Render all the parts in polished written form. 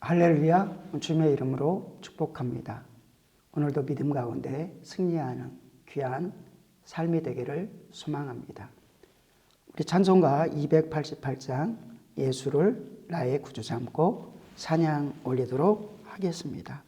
할렐루야, 주님의 이름으로 축복합니다. 오늘도 믿음 가운데 승리하는 귀한 삶이 되기를 소망합니다. 우리 찬송가 288장 예수를 나의 구주 삼고 찬양 올리도록 하겠습니다.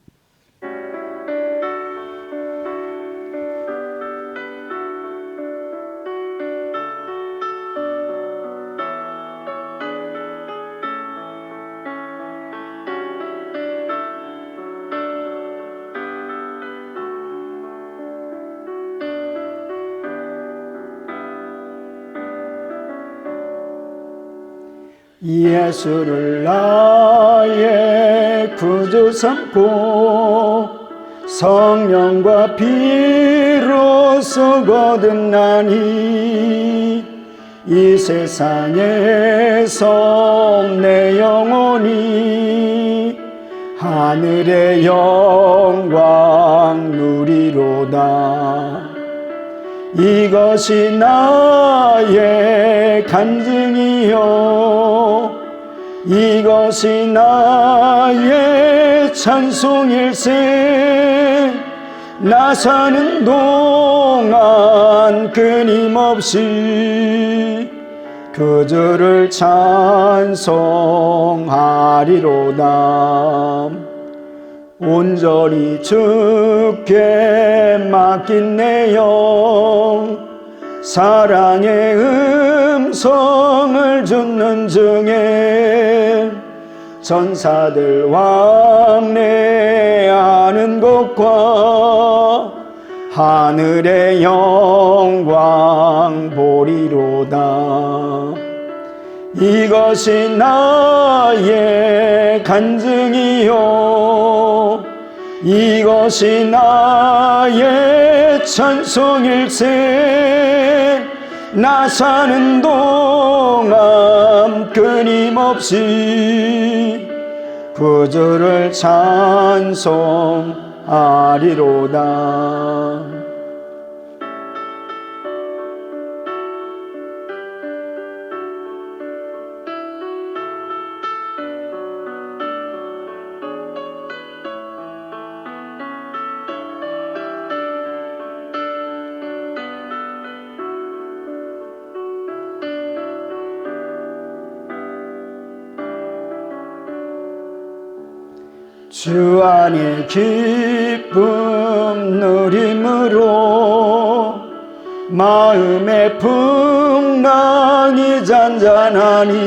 예수를 나의 구주 삼고 성령과 피로써 거듭나니 이 세상에서 내 영혼이 하늘의 영광 누리로다. 이것이 나의 간증이요 이것이 나의 찬송일세. 나 사는 동안 끊임없이 그 주를 찬송하리로다. 온전히 주께 맡긴 내 영 사랑의 음성을 듣는 중에 전사들 왕래하는 것과 하늘의 영광 보리로다. 이것이 나의 간증이요 이것이 나의 찬송일세. 나 사는 동안 끊임없이 그 주를 찬송하리로다. 주 안에 기쁨 누림으로 마음의 풍랑이 잔잔하니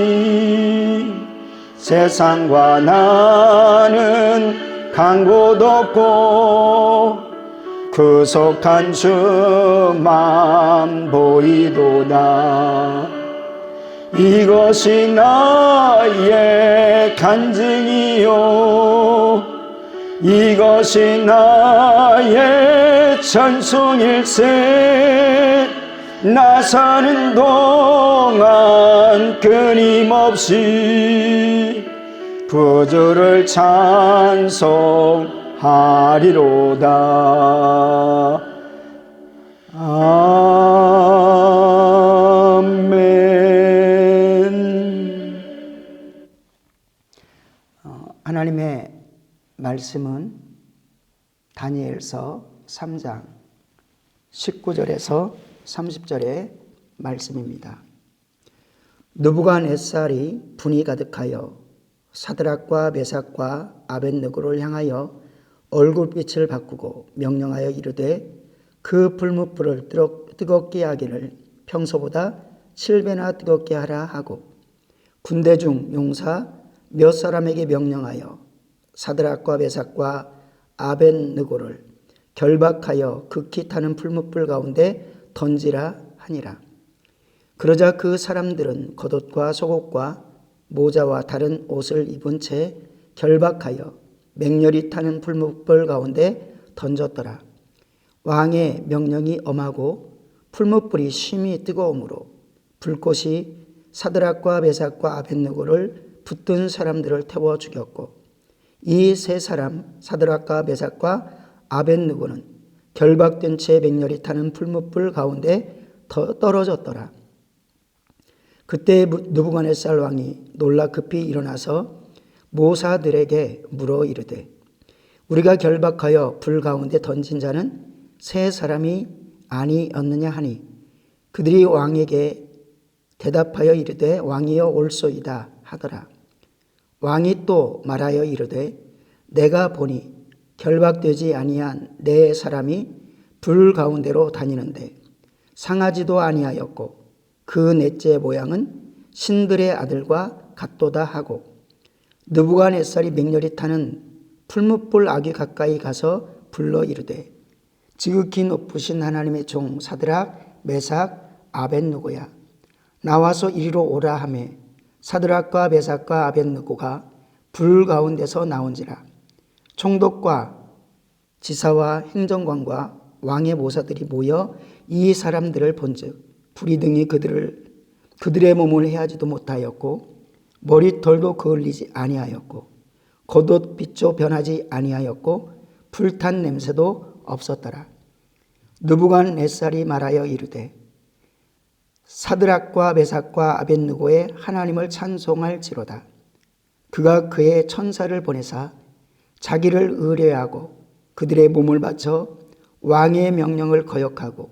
세상과 나는 간 곳 없고 구속한 주만 보이도다. 이것이 나의 간증이요 이것이 나의 찬송일세. 나 사는 동안 끊임없이 그 주를 찬송하리로다. 하나님의 말씀은 다니엘서 3장 19절에서 30절의 말씀입니다. 느부갓네살이 분이 가득하여 사드락과 메삭과 아벳느고를 향하여 얼굴빛을 바꾸고 명령하여 이르되 그 불뭇불을 뜨겁게 하기를 평소보다 7배나 뜨겁게 하라 하고 군대 중 용사 몇 사람에게 명령하여 사드락과 메삭과 아벳느고를 결박하여 극히 타는 풀무불 가운데 던지라 하니라. 그러자 그 사람들은 겉옷과 속옷과 모자와 다른 옷을 입은 채 결박하여 맹렬히 타는 풀무불 가운데 던졌더라. 왕의 명령이 엄하고 풀무불이 심히 뜨거우므로 불꽃이 사드락과 메삭과 아벳느고를 붙든 사람들을 태워 죽였고 이 세 사람 사드락과 메삭과 아벳느고는 결박된 채 맹렬히 타는 풀무불 가운데 떨어졌더라. 그때 느부갓네살 왕이 놀라 급히 일어나서 모사들에게 물어 이르되 우리가 결박하여 불 가운데 던진 자는 세 사람이 아니었느냐 하니 그들이 왕에게 대답하여 이르되 왕이여 올소이다 하더라. 왕이 또 말하여 이르되 내가 보니 결박되지 아니한 네 사람이 불 가운데로 다니는데 상하지도 아니하였고 그 넷째 모양은 신들의 아들과 같도다 하고 느부갓네살이 맹렬히 타는 풀무불 아귀 가까이 가서 불러 이르되 지극히 높으신 하나님의 종 사드락 메삭 아벳느고야 나와서 이리로 오라 하매 사드락과 메삭과 아벳느고가 불 가운데서 나온지라. 총독과 지사와 행정관과 왕의 모사들이 모여 이 사람들을 본즉 불이 등이 그들의 몸을 해하지도 못하였고 머리털도 그을리지 아니하였고 겉옷 빛도 변하지 아니하였고 불탄 냄새도 없었더라. 느부갓네살이 말하여 이르되 사드락과 메삭과 아벳느고의 하나님을 찬송할지로다. 그가 그의 천사를 보내사 자기를 의뢰하고 그들의 몸을 바쳐 왕의 명령을 거역하고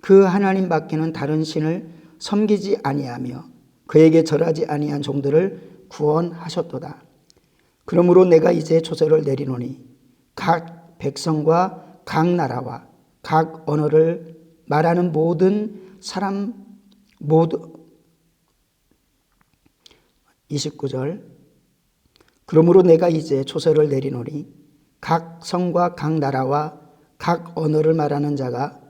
그 하나님 밖에는 다른 신을 섬기지 아니하며 그에게 절하지 아니한 종들을 구원하셨도다. 그러므로 내가 이제 조서를 내리노니 각 백성과 각 나라와 각 언어를 말하는 모든 사람 모두 29절 그러므로 내가 이제 조서를 내리노니 각 성과 각 나라와 각 언어를 말하는 자가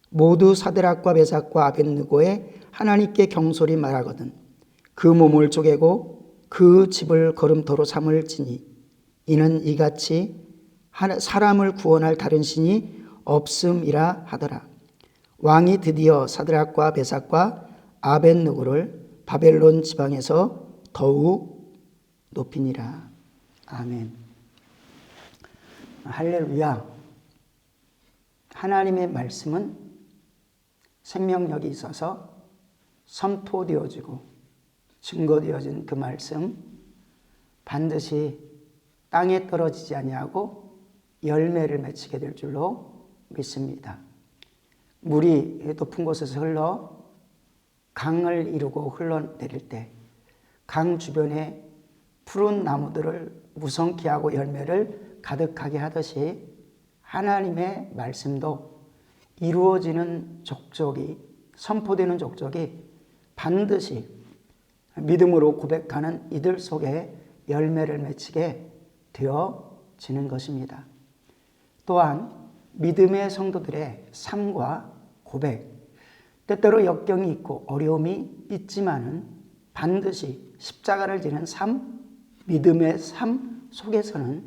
모두 사드락과 메삭과 아벳느고의 하나님께 경솔히 말하거든 그 몸을 쪼개고 그 집을 거름토로 삼을지니 이는 이같이 사람을 구원할 다른 신이 없음이라 하더라. 왕이 드디어 사드락과 메삭과 아벳느고를 바벨론 지방에서 더욱 높이니라. 아멘. 할렐루야. 하나님의 말씀은 생명력이 있어서 선포되어지고 증거되어진 그 말씀 반드시 땅에 떨어지지 아니하고 열매를 맺히게 될 줄로 믿습니다. 물이 높은 곳에서 흘러 강을 이루고 흘러내릴 때 강 주변에 푸른 나무들을 무성케 하고 열매를 가득하게 하듯이 하나님의 말씀도 이루어지는 족적이 선포되는 족적이 반드시 믿음으로 고백하는 이들 속에 열매를 맺히게 되어지는 것입니다. 또한 믿음의 성도들의 삶과 고백, 때때로 역경이 있고 어려움이 있지만은 반드시 십자가를 지는 삶, 믿음의 삶 속에서는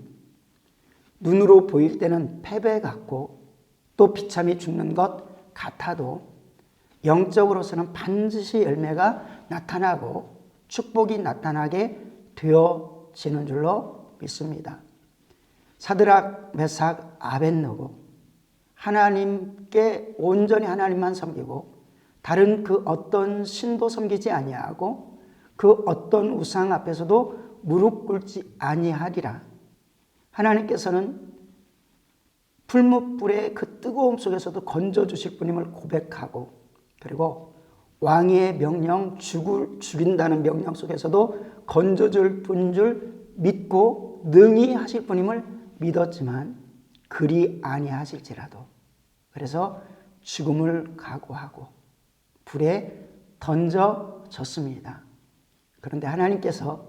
눈으로 보일 때는 패배 같고 또 비참히 죽는 것 같아도 영적으로서는 반드시 열매가 나타나고 축복이 나타나게 되어지는 줄로 믿습니다. 사드락, 메삭, 아벳느고 하나님께 온전히 하나님만 섬기고 다른 그 어떤 신도 섬기지 아니하고 그 어떤 우상 앞에서도 무릎 꿇지 아니하리라. 하나님께서는 풀무불의 그 뜨거움 속에서도 건져주실 분임을 고백하고 그리고 왕의 명령 죽인다는 명령 속에서도 건져줄 분인 줄 믿고 능히 하실 분임을 믿었지만 그리 아니하실지라도 그래서 죽음을 각오하고 불에 던져졌습니다. 그런데 하나님께서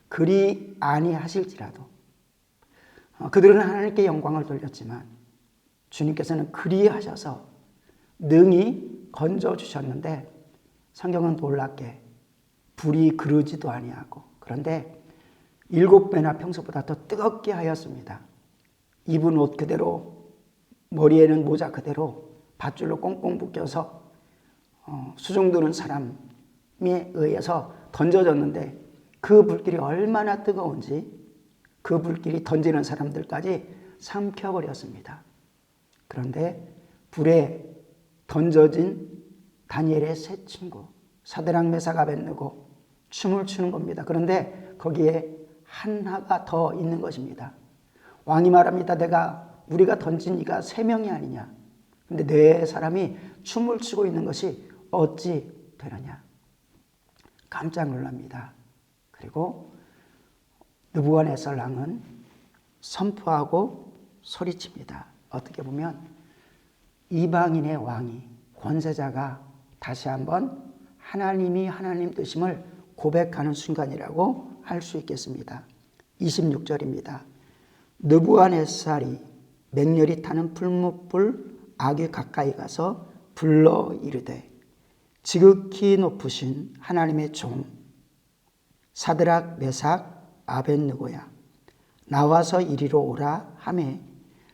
그리 아니하실지라도 그들은 하나님께 영광을 돌렸지만 주님께서는 그리 하셔서 능히 건져주셨는데 성경은 놀랍게 불이 그르지도 아니하고 그런데 7배나 평소보다 더 뜨겁게 하였습니다. 입은 옷 그대로 머리에는 모자 그대로 밧줄로 꽁꽁 묶여서 수종드는 사람에 의해서 던져졌는데 그 불길이 얼마나 뜨거운지 그 불길이 던지는 사람들까지 삼켜버렸습니다. 그런데 불에 던져진 다니엘의 세 친구 사드락 메삭 아벳느고 춤을 추는 겁니다. 그런데 거기에 하나가 더 있는 것입니다. 왕이 말합니다. 우리가 던진 이가 3명이 아니냐. 근데 4사람이 춤을 추고 있는 것이 어찌 되느냐. 깜짝 놀랍니다. 그리고 느부갓네살 왕은 선포하고 소리칩니다. 어떻게 보면 이방인의 왕이, 권세자가 다시 한번 하나님이 하나님 되심을 고백하는 순간이라고 할 수 있겠습니다. 26절입니다. 느부갓네살이 맹렬히 타는 풀무불 아귀 가까이 가서 불러 이르되 지극히 높으신 하나님의 종 사드락 메삭 아벳느고야 나와서 이리로 오라 하매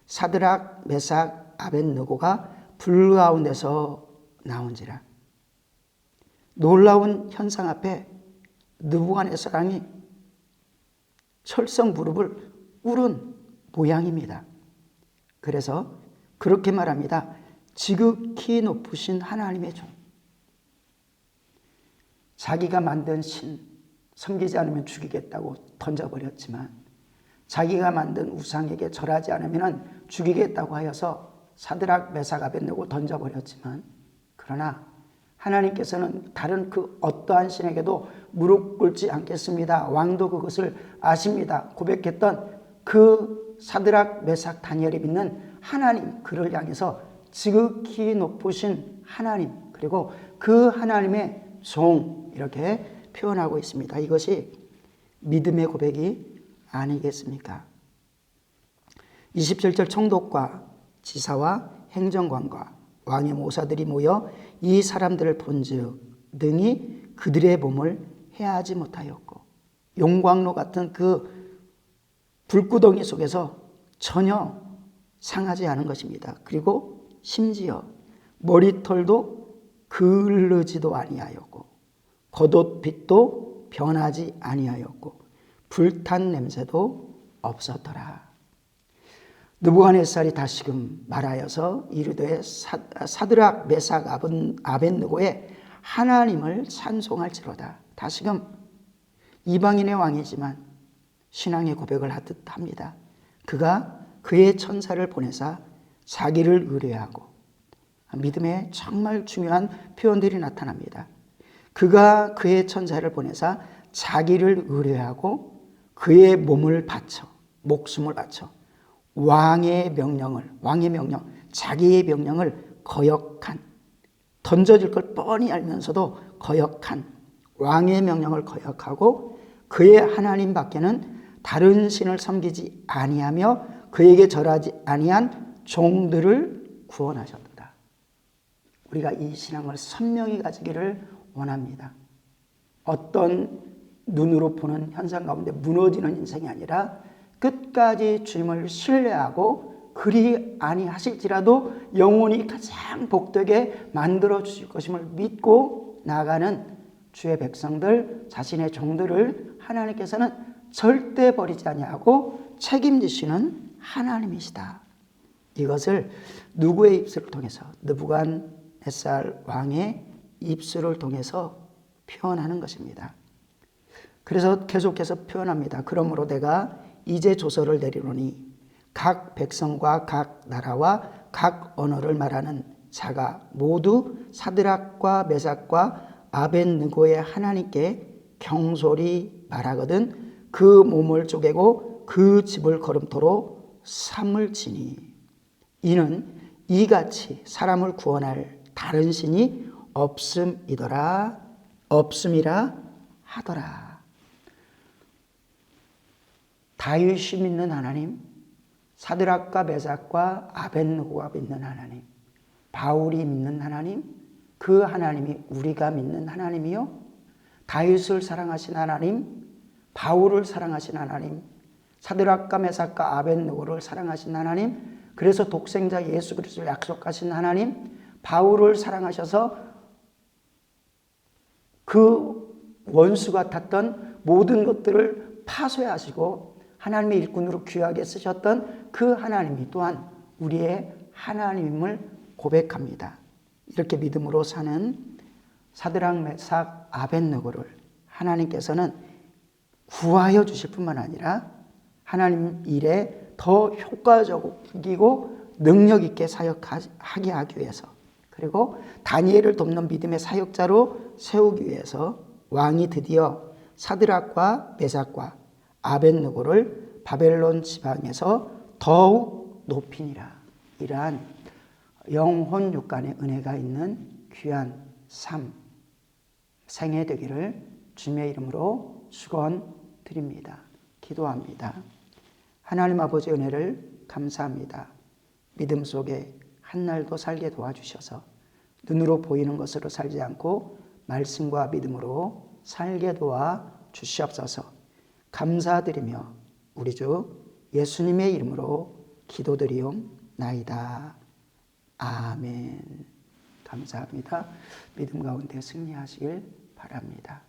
사드락 메삭 아벳느고가 불 가운데서 나온지라. 놀라운 현상 앞에 느부갓네살 왕이 철썩 무릎을 꿇은 모양입니다. 그래서 그렇게 말합니다. 지극히 높으신 하나님의 종. 자기가 만든 신, 섬기지 않으면 죽이겠다고 던져버렸지만 자기가 만든 우상에게 절하지 않으면 죽이겠다고 하여서 사드락 메삭 아벳느고 던져버렸지만 그러나 하나님께서는 다른 그 어떠한 신에게도 무릎 꿇지 않겠습니다. 왕도 그것을 아십니다. 고백했던 그 사드락 메삭 다니엘이 믿는 하나님, 그를 향해서 지극히 높으신 하나님, 그리고 그 하나님의 종, 이렇게 표현하고 있습니다. 이것이 믿음의 고백이 아니겠습니까? 27절 총독과 지사와 행정관과 왕의 모사들이 모여 이 사람들을 본즉 능히 그들의 몸을 해하지 못하였고 용광로 같은 그 불구덩이 속에서 전혀 상하지 않은 것입니다. 그리고 심지어 머리털도 그르지도 아니하였고 겉옷빛도 변하지 아니하였고 불탄 냄새도 없었더라. 느부갓네살이 다시금 말하여서 이르되 사드락 메삭 아벳느고의 하나님을 찬송할지로다. 다시금 이방인의 왕이지만 신앙의 고백을 하듯 합니다. 그가 그의 천사를 보내사 자기를 의뢰하고, 믿음의 정말 중요한 표현들이 나타납니다. 그가 그의 천사를 보내사 자기를 의뢰하고 그의 몸을 바쳐, 목숨을 바쳐 왕의 명령, 자기의 명령을 거역한, 던져질 걸 뻔히 알면서도 거역한 왕의 명령을 거역하고 그의 하나님 밖에는 다른 신을 섬기지 아니하며 그에게 절하지 아니한 종들을 구원하셨다. 우리가 이 신앙을 선명히 가지기를 원합니다. 어떤 눈으로 보는 현상 가운데 무너지는 인생이 아니라 끝까지 주님을 신뢰하고 그리 아니하실지라도 영혼이 가장 복되게 만들어 주실 것임을 믿고 나아가는 주의 백성들, 자신의 종들을 하나님께서는 절대 버리지 아니하고 책임지시는 하나님이시다. 이것을 누구의 입술을 통해서? 느부갓네살 왕의 입술을 통해서 표현하는 것입니다. 그래서 계속해서 표현합니다. 그러므로 내가 이제 조서를 내리노니 각 백성과 각 나라와 각 언어를 말하는 자가 모두 사드락과 메삭과 아벳느고의 하나님께 경솔히 말하거든 그 몸을 쪼개고 그 집을 걸음토로 삼을 지니 이는 이같이 사람을 구원할 다른 신이 없음이라 하더라. 다윗이 믿는 하나님, 사드락과 메삭과 아벳느고가 믿는 하나님, 바울이 믿는 하나님, 그 하나님이 우리가 믿는 하나님이요, 다윗을 사랑하신 하나님, 바울을 사랑하신 하나님, 사드락과 메삭과 아벳느고를 사랑하신 하나님, 그래서 독생자 예수 그리스도를 약속하신 하나님, 바울을 사랑하셔서 그 원수 같았던 모든 것들을 파쇄하시고 하나님의 일꾼으로 귀하게 쓰셨던 그 하나님이 또한 우리의 하나님임을 고백합니다. 이렇게 믿음으로 사는 사드락 메삭 아벳느고를 하나님께서는 구하여 주실 뿐만 아니라 하나님 일에 더 효과적이고 능력 있게 사역하게 하기 위해서, 그리고 다니엘을 돕는 믿음의 사역자로 세우기 위해서 왕이 드디어 사드락과 메삭과 아벳느고를 바벨론 지방에서 더욱 높이니라. 이러한 영혼 육간의 은혜가 있는 귀한 삶, 생애 되기를 주님의 이름으로 축원드립니다. 기도합니다. 하나님 아버지 은혜를 감사합니다. 믿음 속에 한날도 살게 도와주셔서 눈으로 보이는 것으로 살지 않고 말씀과 믿음으로 살게 도와 주시옵소서. 감사드리며 우리 주 예수님의 이름으로 기도드리옵나이다. 아멘. 감사합니다. 믿음 가운데 승리하시길 바랍니다.